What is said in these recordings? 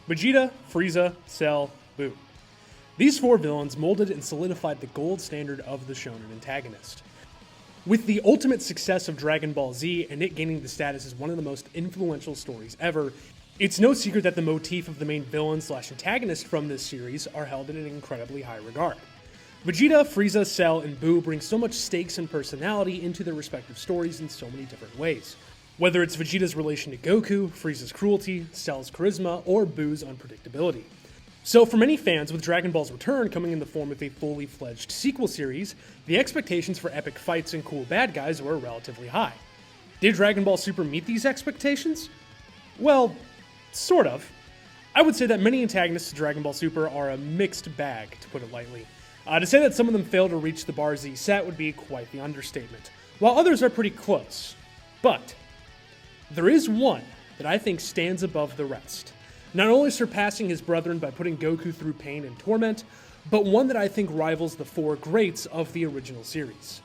Vegeta, Frieza, Cell, Buu. These four villains molded and solidified the gold standard of the shonen antagonist. With the ultimate success of Dragon Ball Z and it gaining the status as one of the most influential stories ever, it's no secret that the motif of the main villain/antagonist from this series are held in an incredibly high regard. Vegeta, Frieza, Cell, and Buu bring so much stakes and personality into their respective stories in so many different ways. Whether it's Vegeta's relation to Goku, Frieza's cruelty, Cell's charisma, or Buu's unpredictability. So for many fans, with Dragon Ball's return coming in the form of a fully fledged sequel series, the expectations for epic fights and cool bad guys were relatively high. Did Dragon Ball Super meet these expectations? Well, sort of. I would say that many antagonists to Dragon Ball Super are a mixed bag, to put it lightly. To say that some of them fail to reach the bar Z set would be quite the understatement, while others are pretty close. But there is one that I think stands above the rest, not only surpassing his brethren by putting Goku through pain and torment, but one that I think rivals the four greats of the original series.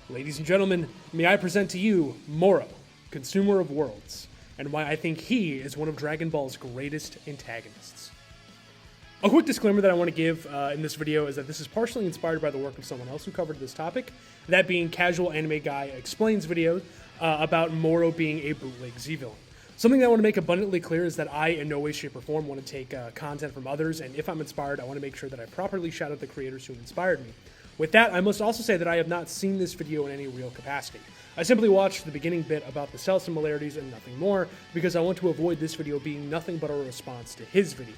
Ladies and gentlemen, may I present to you Moro, Consumer of Worlds, and why I think he is one of Dragon Ball's greatest antagonists. A quick disclaimer that I want to give in this video is that this is partially inspired by the work of someone else who covered this topic, that being Casual Anime Guy Explains video about Moro being a bootleg Z-villain. Something that I want to make abundantly clear is that I, in no way, shape, or form, want to take content from others, and if I'm inspired, I want to make sure that I properly shout out the creators who inspired me. With that, I must also say that I have not seen this video in any real capacity. I simply watched the beginning bit about the cell similarities and nothing more, because I want to avoid this video being nothing but a response to his video.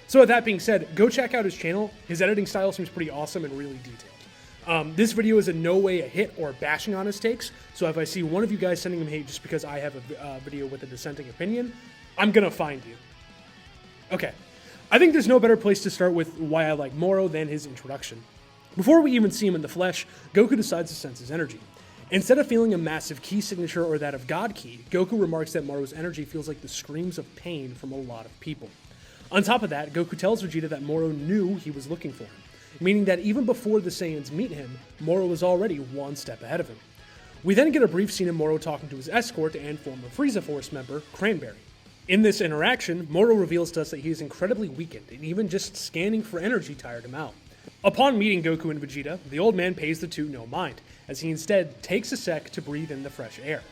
So with that being said, go check out his channel. His editing style seems pretty awesome and really detailed. This video is in no way a hit or bashing on his takes, so if I see one of you guys sending him hate just because I have a video with a dissenting opinion, I'm gonna find you. Okay, I think there's no better place to start with why I like Moro than his introduction. Before we even see him in the flesh, Goku decides to sense his energy. Instead of feeling a massive ki signature or that of God Ki, Goku remarks that Moro's energy feels like the screams of pain from a lot of people. On top of that, Goku tells Vegeta that Moro knew he was looking for him, meaning that even before the Saiyans meet him, Moro was already one step ahead of him. We then get a brief scene of Moro talking to his escort and former Frieza Force member, Cranberry. In this interaction, Moro reveals to us that he is incredibly weakened, and even just scanning for energy tired him out. Upon meeting Goku and Vegeta, the old man pays the two no mind, as he instead takes a sec to breathe in the fresh air,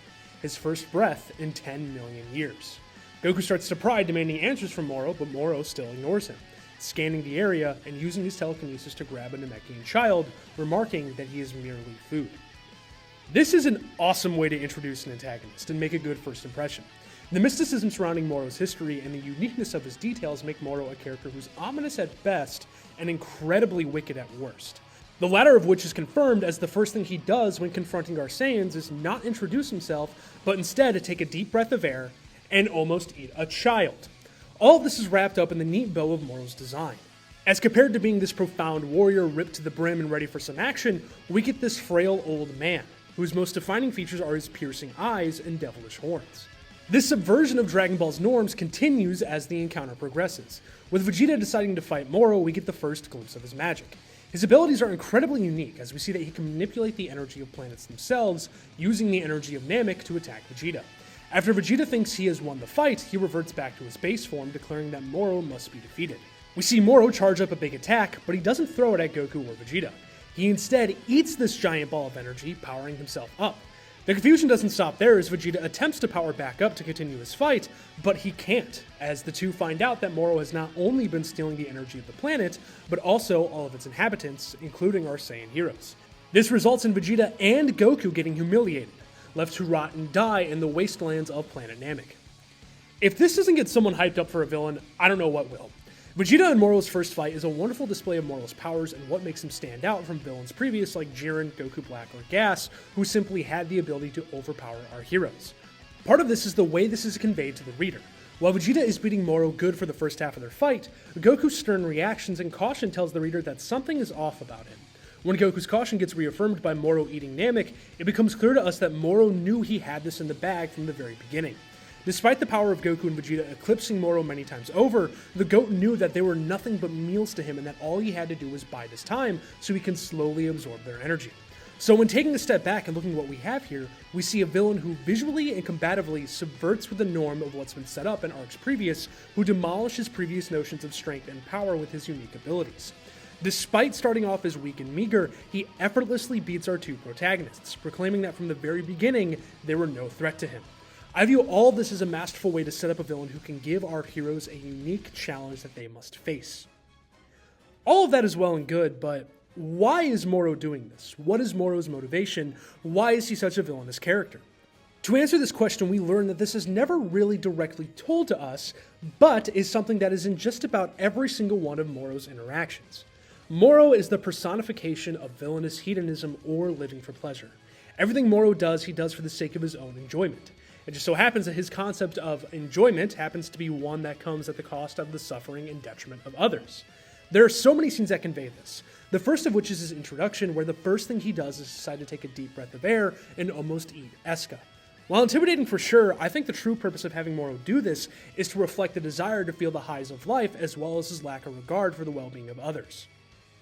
his first breath in 10 million years. Goku starts to pry, demanding answers from Moro, but Moro still ignores him, scanning the area and using his telekinesis to grab a Namekian child, remarking that he is merely food. This is an awesome way to introduce an antagonist and make a good first impression. The mysticism surrounding Moro's history and the uniqueness of his details make Moro a character who's ominous at best and incredibly wicked at worst. The latter of which is confirmed as the first thing he does when confronting our Saiyans is not introduce himself, but instead take a deep breath of air and almost eat a child. All of this is wrapped up in the neat bow of Moro's design. As compared to being this profound warrior ripped to the brim and ready for some action, we get this frail old man, whose most defining features are his piercing eyes and devilish horns. This subversion of Dragon Ball's norms continues as the encounter progresses. With Vegeta deciding to fight Moro, we get the first glimpse of his magic. His abilities are incredibly unique, as we see that he can manipulate the energy of planets themselves, using the energy of Namek to attack Vegeta. After Vegeta thinks he has won the fight, he reverts back to his base form, declaring that Moro must be defeated. We see Moro charge up a big attack, but he doesn't throw it at Goku or Vegeta. He instead eats this giant ball of energy, powering himself up. The confusion doesn't stop there as Vegeta attempts to power back up to continue his fight, but he can't, as the two find out that Moro has not only been stealing the energy of the planet, but also all of its inhabitants, including our Saiyan heroes. This results in Vegeta and Goku getting humiliated, left to rot and die in the wastelands of planet Namek. If this doesn't get someone hyped up for a villain, I don't know what will. Vegeta and Moro's first fight is a wonderful display of Moro's powers and what makes him stand out from villains previous like Jiren, Goku Black, or Gas, who simply had the ability to overpower our heroes. Part of this is the way this is conveyed to the reader. While Vegeta is beating Moro good for the first half of their fight, Goku's stern reactions and caution tells the reader that something is off about him. When Goku's caution gets reaffirmed by Moro eating Namek, it becomes clear to us that Moro knew he had this in the bag from the very beginning. Despite the power of Goku and Vegeta eclipsing Moro many times over, the GOAT knew that they were nothing but meals to him and that all he had to do was bide his time so he can slowly absorb their energy. So when taking a step back and looking at what we have here, we see a villain who visually and combatively subverts with the norm of what's been set up in arcs previous, who demolishes previous notions of strength and power with his unique abilities. Despite starting off as weak and meager, he effortlessly beats our two protagonists, proclaiming that from the very beginning, they were no threat to him. I view all of this as a masterful way to set up a villain who can give our heroes a unique challenge that they must face. All of that is well and good, but why is Moro doing this? What is Moro's motivation? Why is he such a villainous character? To answer this question, we learn that this is never really directly told to us, but is something that is in just about every single one of Moro's interactions. Moro is the personification of villainous hedonism or living for pleasure. Everything Moro does, he does for the sake of his own enjoyment. It just so happens that his concept of enjoyment happens to be one that comes at the cost of the suffering and detriment of others. There are so many scenes that convey this. The first of which is his introduction, where the first thing he does is decide to take a deep breath of air and almost eat Eska. While intimidating for sure, I think the true purpose of having Moro do this is to reflect the desire to feel the highs of life as well as his lack of regard for the well-being of others.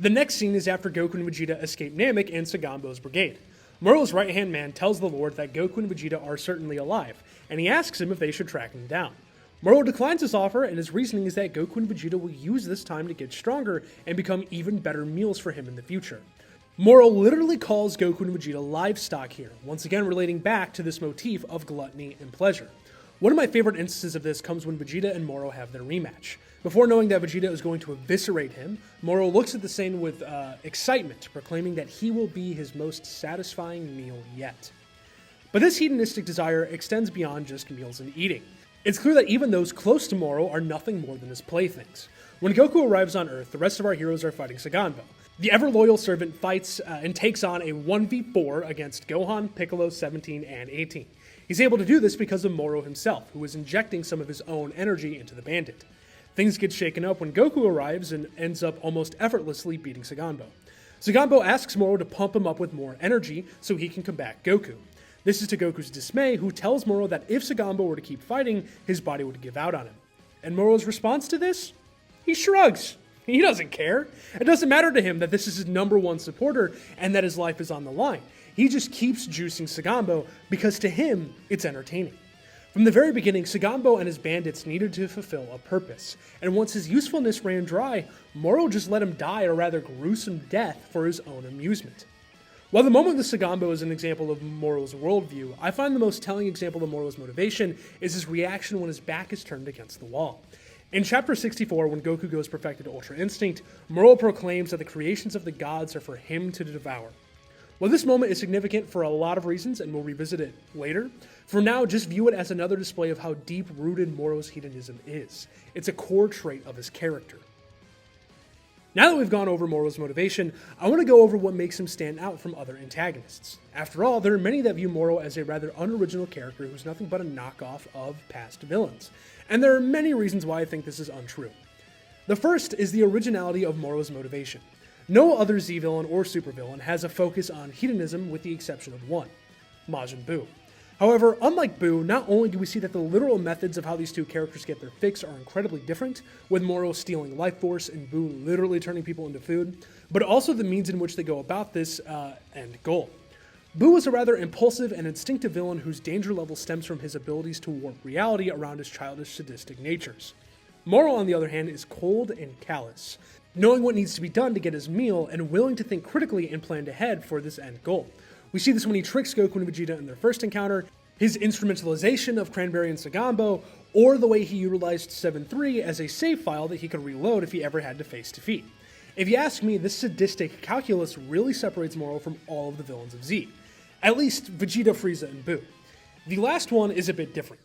The next scene is after Goku and Vegeta escape Namek and Sagambo's brigade. Moro's right-hand man tells the Lord that Goku and Vegeta are certainly alive, and he asks him if they should track him down. Moro declines this offer, and his reasoning is that Goku and Vegeta will use this time to get stronger and become even better meals for him in the future. Moro literally calls Goku and Vegeta livestock here, once again relating back to this motif of gluttony and pleasure. One of my favorite instances of this comes when Vegeta and Moro have their rematch. Before knowing that Vegeta is going to eviscerate him, Moro looks at the scene with excitement, proclaiming that he will be his most satisfying meal yet. But this hedonistic desire extends beyond just meals and eating. It's clear that even those close to Moro are nothing more than his playthings. When Goku arrives on Earth, the rest of our heroes are fighting Sagambo. The ever-loyal servant fights and takes on a 1v4 against Gohan, Piccolo, 17, and 18. He's able to do this because of Moro himself, who is injecting some of his own energy into the bandit. Things get shaken up when Goku arrives and ends up almost effortlessly beating Sagambo. Sagambo asks Moro to pump him up with more energy so he can combat Goku. This is to Goku's dismay, who tells Moro that if Sagambo were to keep fighting, his body would give out on him. And Moro's response to this? He shrugs. He doesn't care. It doesn't matter to him that this is his number one supporter and that his life is on the line. He just keeps juicing Sagambo because to him, it's entertaining. From the very beginning, Sagambo and his bandits needed to fulfill a purpose, and once his usefulness ran dry, Moro just let him die a rather gruesome death for his own amusement. While the moment with Sagambo is an example of Moro's worldview, I find the most telling example of Moro's motivation is his reaction when his back is turned against the wall. In Chapter 64, when Goku goes perfected Ultra Instinct, Moro proclaims that the creations of the gods are for him to devour. While this moment is significant for a lot of reasons, and we'll revisit it later, for now, just view it as another display of how deep-rooted Moro's hedonism is. It's a core trait of his character. Now that we've gone over Moro's motivation, I want to go over what makes him stand out from other antagonists. After all, there are many that view Moro as a rather unoriginal character who's nothing but a knockoff of past villains. And there are many reasons why I think this is untrue. The first is the originality of Moro's motivation. No other Z-villain or supervillain has a focus on hedonism with the exception of one, Majin Buu. However, unlike Buu, not only do we see that the literal methods of how these two characters get their fix are incredibly different, with Moro stealing life force and Buu literally turning people into food, but also the means in which they go about this end goal. Buu is a rather impulsive and instinctive villain whose danger level stems from his abilities to warp reality around his childish sadistic natures. Moro, on the other hand, is cold and callous, knowing what needs to be done to get his meal and willing to think critically and plan ahead for this end goal. We see this when he tricks Goku and Vegeta in their first encounter, his instrumentalization of Cranberry and Sagambo, or the way he utilized 7-3 as a save file that he could reload if he ever had to face defeat. If you ask me, this sadistic calculus really separates Moro from all of the villains of Z. At least Vegeta, Frieza, and Buu. The last one is a bit different.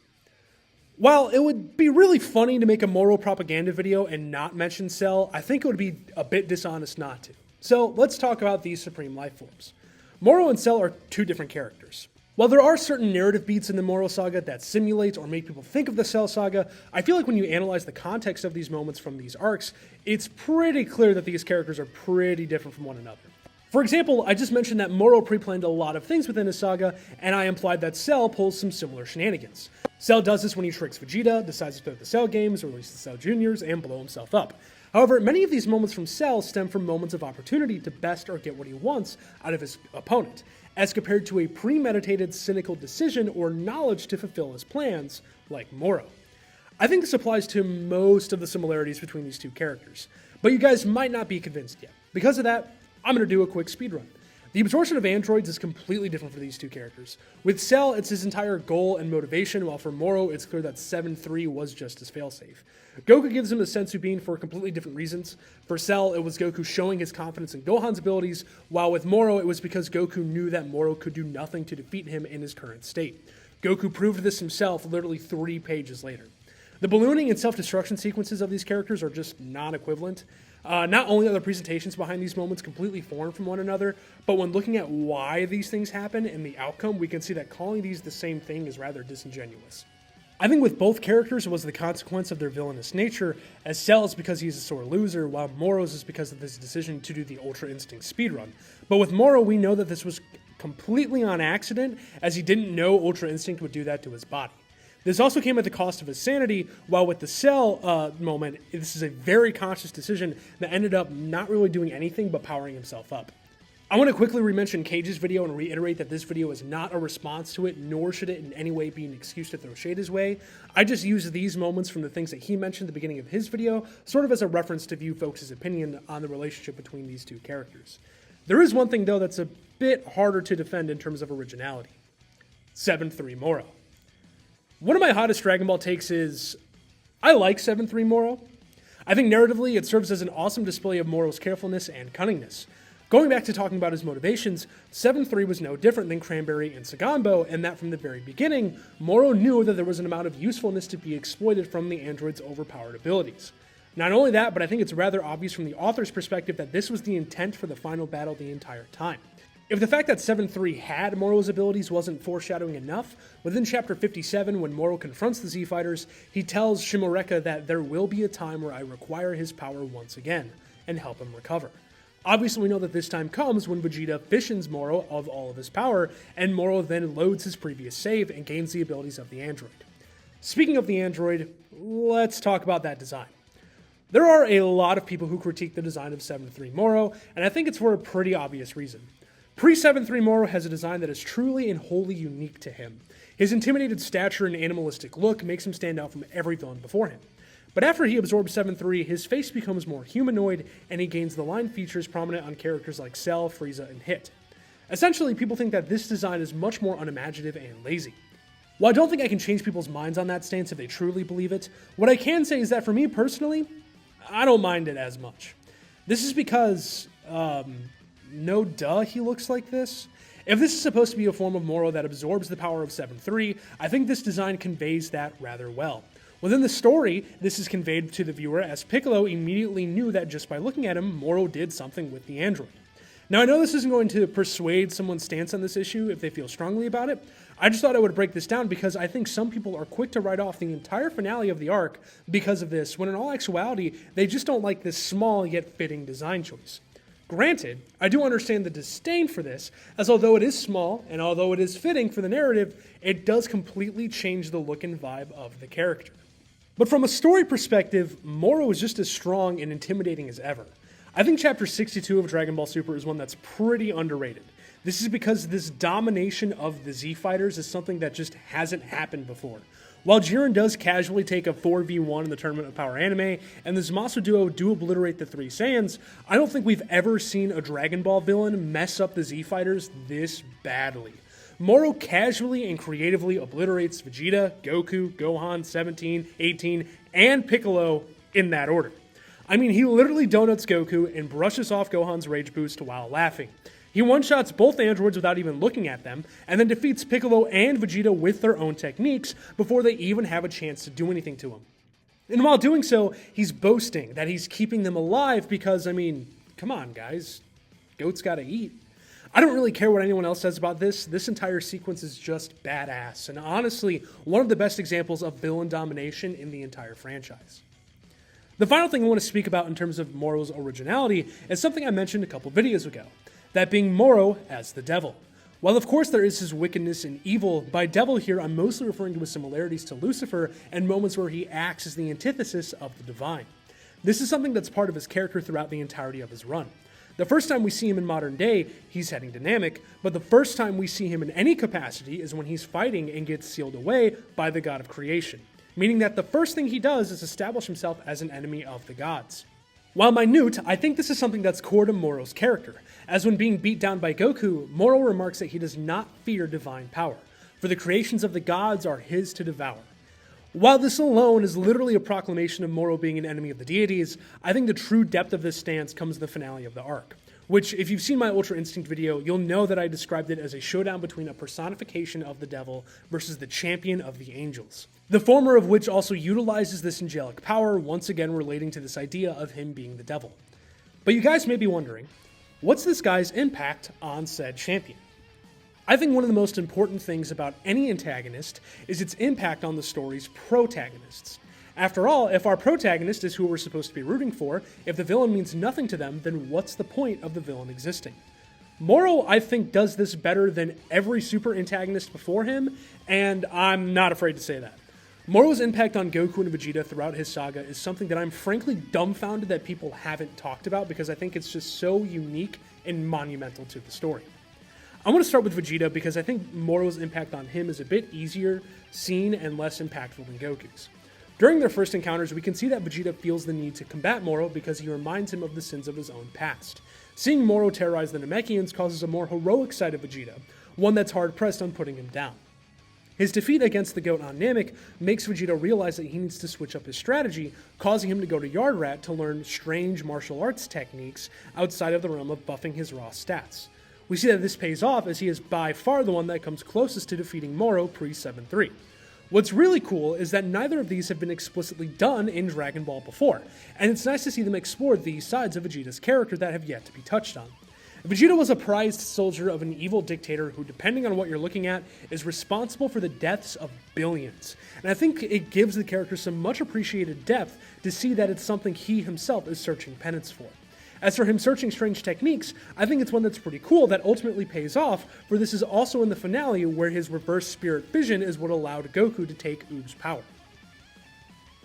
While it would be really funny to make a Moro propaganda video and not mention Cell, I think it would be a bit dishonest not to. So let's talk about these Supreme Life Forms. Moro and Cell are two different characters. While there are certain narrative beats in the Moro saga that simulate or make people think of the Cell saga, I feel like when you analyze the context of these moments from these arcs, it's pretty clear that these characters are pretty different from one another. For example, I just mentioned that Moro pre-planned a lot of things within his saga, and I implied that Cell pulls some similar shenanigans. Cell does this when he tricks Vegeta, decides to throw the Cell games, release the Cell Juniors, and blow himself up. However, many of these moments from Cell stem from moments of opportunity to best or get what he wants out of his opponent, as compared to a premeditated, cynical decision or knowledge to fulfill his plans, like Moro. I think this applies to most of the similarities between these two characters, but you guys might not be convinced yet. Because of that, I'm going to do a quick speedrun. The absorption of androids is completely different for these two characters. With Cell, it's his entire goal and motivation, while for Moro, it's clear that 7-3 was just his failsafe. Goku gives him the senzu bean for completely different reasons. For Cell, it was Goku showing his confidence in Gohan's abilities, while with Moro, it was because Goku knew that Moro could do nothing to defeat him in his current state. Goku proved this himself literally 3 pages later. The ballooning and self-destruction sequences of these characters are just non-equivalent. Not only are the presentations behind these moments completely foreign from one another, but when looking at why these things happen and the outcome, we can see that calling these the same thing is rather disingenuous. I think with both characters it was the consequence of their villainous nature, as Cell's because he's a sore loser, while Moro's is because of his decision to do the Ultra Instinct speedrun. But with Moro, we know that this was completely on accident, as he didn't know Ultra Instinct would do that to his body. This also came at the cost of his sanity, while with the Cell moment, this is a very conscious decision that ended up not really doing anything but powering himself up. I want to quickly re-mention Cage's video and reiterate that this video is not a response to it, nor should it in any way be an excuse to throw shade his way. I just use these moments from the things that he mentioned at the beginning of his video, sort of as a reference to view folks' opinion on the relationship between these two characters. There is one thing, though, that's a bit harder to defend in terms of originality. 7-3 Moro. One of my hottest Dragon Ball takes is, I like 7-3 Moro. I think narratively it serves as an awesome display of Moro's carefulness and cunningness. Going back to talking about his motivations, 7-3 was no different than Cranberry and Sagambo, and that from the very beginning, Moro knew that there was an amount of usefulness to be exploited from the android's overpowered abilities. Not only that, but I think it's rather obvious from the author's perspective that this was the intent for the final battle the entire time. If the fact that 7-3 had Moro's abilities wasn't foreshadowing enough, within chapter 57, when Moro confronts the Z-Fighters, he tells Shimoreka that there will be a time where I require his power once again, and help him recover. Obviously, we know that this time comes when Vegeta fissions Moro of all of his power, and Moro then loads his previous save and gains the abilities of the android. Speaking of the android, let's talk about that design. There are a lot of people who critique the design of 7-3 Moro, and I think it's for a pretty obvious reason. Pre-7-3 Moro has a design that is truly and wholly unique to him. His intimidated stature and animalistic look makes him stand out from every villain before him. But after he absorbs 7-3, his face becomes more humanoid, and he gains the line features prominent on characters like Cell, Frieza, and Hit. Essentially, people think that this design is much more unimaginative and lazy. While I don't think I can change people's minds on that stance if they truly believe it, what I can say is that for me personally, I don't mind it as much. This is because, no duh, he looks like this. If this is supposed to be a form of Moro that absorbs the power of 7-3, I think this design conveys that rather well. Within the story, this is conveyed to the viewer as Piccolo immediately knew that just by looking at him, Moro did something with the android. Now I know this isn't going to persuade someone's stance on this issue if they feel strongly about it. I just thought I would break this down because I think some people are quick to write off the entire finale of the arc because of this, when in all actuality, they just don't like this small yet fitting design choice. Granted, I do understand the disdain for this, as although it is small, and although it is fitting for the narrative, it does completely change the look and vibe of the character. But from a story perspective, Moro is just as strong and intimidating as ever. I think Chapter 62 of Dragon Ball Super is one that's pretty underrated. This is because this domination of the Z-Fighters is something that just hasn't happened before. While Jiren does casually take a 4v1 in the Tournament of Power anime, and the Zamasu duo do obliterate the three Saiyans, I don't think we've ever seen a Dragon Ball villain mess up the Z-Fighters this badly. Moro casually and creatively obliterates Vegeta, Goku, Gohan, 17, 18, and Piccolo in that order. I mean, he literally donuts Goku and brushes off Gohan's rage boost while laughing. He one-shots both androids without even looking at them, and then defeats Piccolo and Vegeta with their own techniques before they even have a chance to do anything to him. And while doing so, he's boasting that he's keeping them alive because, I mean, come on guys, goats gotta eat. I don't really care what anyone else says about this. This entire sequence is just badass, and honestly, one of the best examples of villain domination in the entire franchise. The final thing I want to speak about in terms of Moro's originality is something I mentioned a couple videos ago. that being Moro as the devil. While of course there is his wickedness and evil, by devil here I'm mostly referring to his similarities to Lucifer and moments where he acts as the antithesis of the divine. This is something that's part of his character throughout the entirety of his run. The first time we see him in modern day, he's heading dynamic, but the first time we see him in any capacity is when he's fighting and gets sealed away by the god of creation, meaning that the first thing he does is establish himself as an enemy of the gods. While minute, I think this is something that's core to Moro's character, as when being beat down by Goku, Moro remarks that he does not fear divine power, for the creations of the gods are his to devour. While this alone is literally a proclamation of Moro being an enemy of the deities, I think the true depth of this stance comes in the finale of the arc, which, if you've seen my Ultra Instinct video, you'll know that I described it as a showdown between a personification of the devil versus the champion of the angels. The former of which also utilizes this angelic power, once again relating to this idea of him being the devil. But you guys may be wondering, what's this guy's impact on said champion? I think one of the most important things about any antagonist is its impact on the story's protagonists. After all, if our protagonist is who we're supposed to be rooting for, if the villain means nothing to them, then what's the point of the villain existing? Moro, I think, does this better than every super antagonist before him, and I'm not afraid to say that. Moro's impact on Goku and Vegeta throughout his saga is something that I'm frankly dumbfounded that people haven't talked about, because I think it's just so unique and monumental to the story. I want to start with Vegeta because I think Moro's impact on him is a bit easier seen and less impactful than Goku's. During their first encounters, we can see that Vegeta feels the need to combat Moro because he reminds him of the sins of his own past. Seeing Moro terrorize the Namekians causes a more heroic side of Vegeta, one that's hard-pressed on putting him down. His defeat against the goat on Namek makes Vegeta realize that he needs to switch up his strategy, causing him to go to Yard Rat to learn strange martial arts techniques outside of the realm of buffing his raw stats. We see that this pays off as he is by far the one that comes closest to defeating Moro pre-7-3. What's really cool is that neither of these have been explicitly done in Dragon Ball before, and it's nice to see them explore these sides of Vegeta's character that have yet to be touched on. Vegeta was a prized soldier of an evil dictator who, depending on what you're looking at, is responsible for the deaths of billions. And I think it gives the character some much appreciated depth to see that it's something he himself is searching penance for. As for him searching strange techniques, I think it's one that's pretty cool that ultimately pays off, for this is also in the finale where his reverse spirit vision is what allowed Goku to take Oob's power.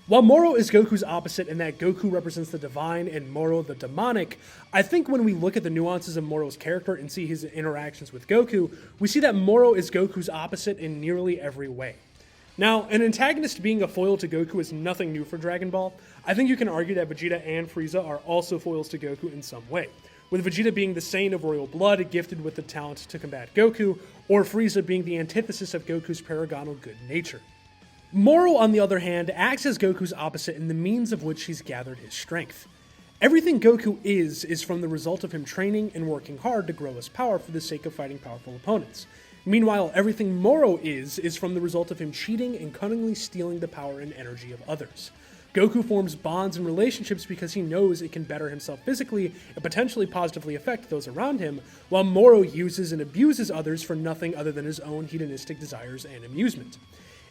While Moro is Goku's opposite in that Goku represents the divine and Moro the demonic, I think when we look at the nuances of Moro's character and see his interactions with Goku, we see that Moro is Goku's opposite in nearly every way. Now, an antagonist being a foil to Goku is nothing new for Dragon Ball. I think you can argue that Vegeta and Frieza are also foils to Goku in some way, with Vegeta being the Saiyan of royal blood gifted with the talent to combat Goku, or Frieza being the antithesis of Goku's paragonal good nature. Moro, on the other hand, acts as Goku's opposite in the means of which he's gathered his strength. Everything Goku is from the result of him training and working hard to grow his power for the sake of fighting powerful opponents. Meanwhile, everything Moro is from the result of him cheating and cunningly stealing the power and energy of others. Goku forms bonds and relationships because he knows it can better himself physically and potentially positively affect those around him, while Moro uses and abuses others for nothing other than his own hedonistic desires and amusement.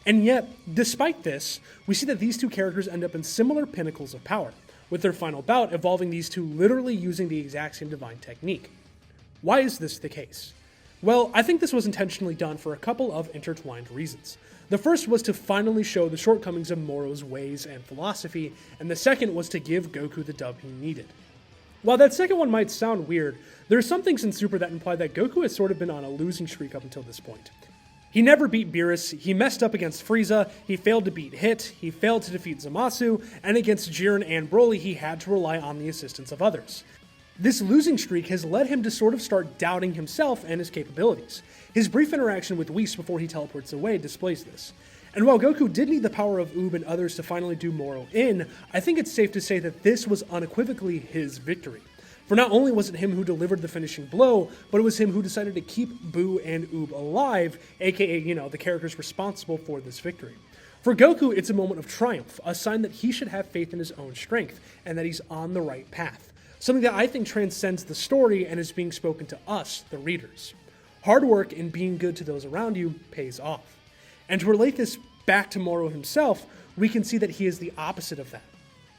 And yet, despite this, we see that these two characters end up in similar pinnacles of power, with their final bout involving these two literally using the exact same divine technique. Why is this the case? Well, I think this was intentionally done for a couple of intertwined reasons. The first was to finally show the shortcomings of Moro's ways and philosophy, and the second was to give Goku the dub he needed. While that second one might sound weird, there are some things in Super that imply that Goku has sort of been on a losing streak up until this point. He never beat Beerus, he messed up against Frieza, he failed to beat Hit, he failed to defeat Zamasu, and against Jiren and Broly he had to rely on the assistance of others. This losing streak has led him to sort of start doubting himself and his capabilities. His brief interaction with Whis before he teleports away displays this. And while Goku did need the power of Oob and others to finally do Moro in, I think it's safe to say that this was unequivocally his victory. For not only was it him who delivered the finishing blow, but it was him who decided to keep Boo and Oob alive, aka, the characters responsible for this victory. For Goku, it's a moment of triumph, a sign that he should have faith in his own strength, and that he's on the right path. Something that I think transcends the story and is being spoken to us, the readers. Hard work and being good to those around you pays off. And to relate this back to Moro himself, we can see that he is the opposite of that.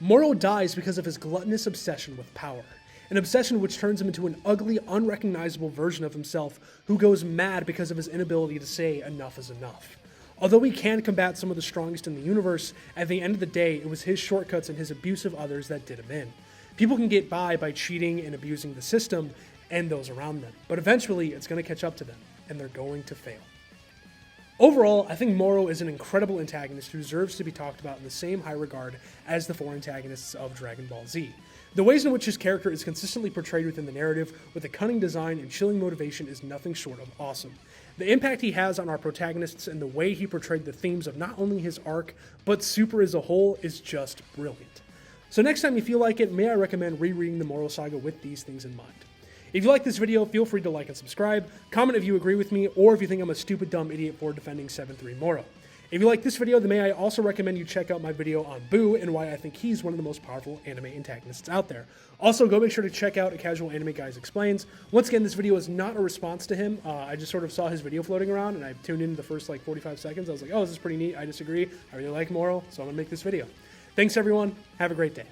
Moro dies because of his gluttonous obsession with power. an obsession which turns him into an ugly, unrecognizable version of himself who goes mad because of his inability to say enough is enough. Although he can combat some of the strongest in the universe, at the end of the day, it was his shortcuts and his abuse of others that did him in. People can get by cheating and abusing the system and those around them, but eventually it's going to catch up to them, and they're going to fail. Overall, I think Moro is an incredible antagonist who deserves to be talked about in the same high regard as the 4 antagonists of Dragon Ball Z. The ways in which his character is consistently portrayed within the narrative, with a cunning design and chilling motivation, is nothing short of awesome. The impact he has on our protagonists and the way he portrayed the themes of not only his arc, but Super as a whole is just brilliant. So next time you feel like it, may I recommend rereading the Moro saga with these things in mind. If you like this video, feel free to like and subscribe, comment if you agree with me, or if you think I'm a stupid dumb idiot for defending 7-3 Moro. If you like this video, then may I also recommend you check out my video on Boo and why I think he's one of the most powerful anime antagonists out there. Also, go make sure to check out A Casual Anime Guys Explains. Once again, this video is not a response to him. I just sort of saw his video floating around and I tuned in the first 45 seconds. I was like, oh, this is pretty neat. I disagree. I really like Moro, so I'm going to make this video. Thanks, everyone. Have a great day.